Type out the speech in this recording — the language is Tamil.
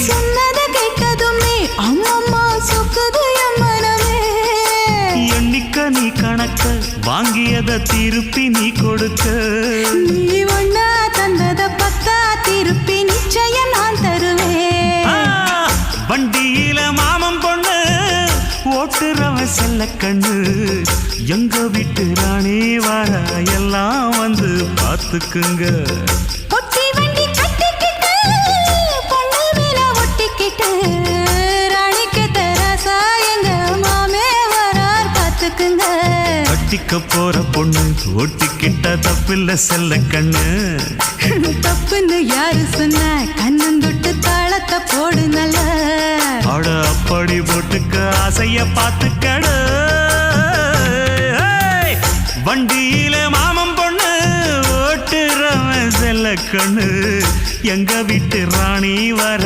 சொன்னத கேட்டதுமே அம்மம்மா சொக்குது என் மனமே. எண்ணிக்க நீ கணக்க வாங்கியத திருப்பி நீ கொடுக்க. நீ ஒண்ணா தந்தத பத்தா திருப்பி நிச்சயம் நான் தருவேன். வண்டியில மாமன் பொண்ணு ஓட்டுறவன் செல்ல கண்ணு. எங்க வீட்டு ராணி வர எல்லாம் வந்து பார்த்துக்குங்க. ஒட்டி வண்டி கட்டிக்கிட்டு பொண்ணு மேல ஒட்டிக்கிட்டு ராணிக்கு தராசா எங்க மாமே வரார் பார்த்துக்குங்க. கட்டிக்க போற பொண்ணு ஒட்டிக்கிட்ட தப்பில்ல செல்ல கண்ணு. தப்புன்னு யாரு சொன்ன கண்ணந்தொட்டு தாளத்தை போடு நல்ல. அட அப்படி போட்டுக்க ஆசைய பார்த்துக்கடு. வண்டியில மாமன் பொண்ணு ஓட்டுறவன் செல்ல கண்ணு. எங்க வீட்டு ராணி வர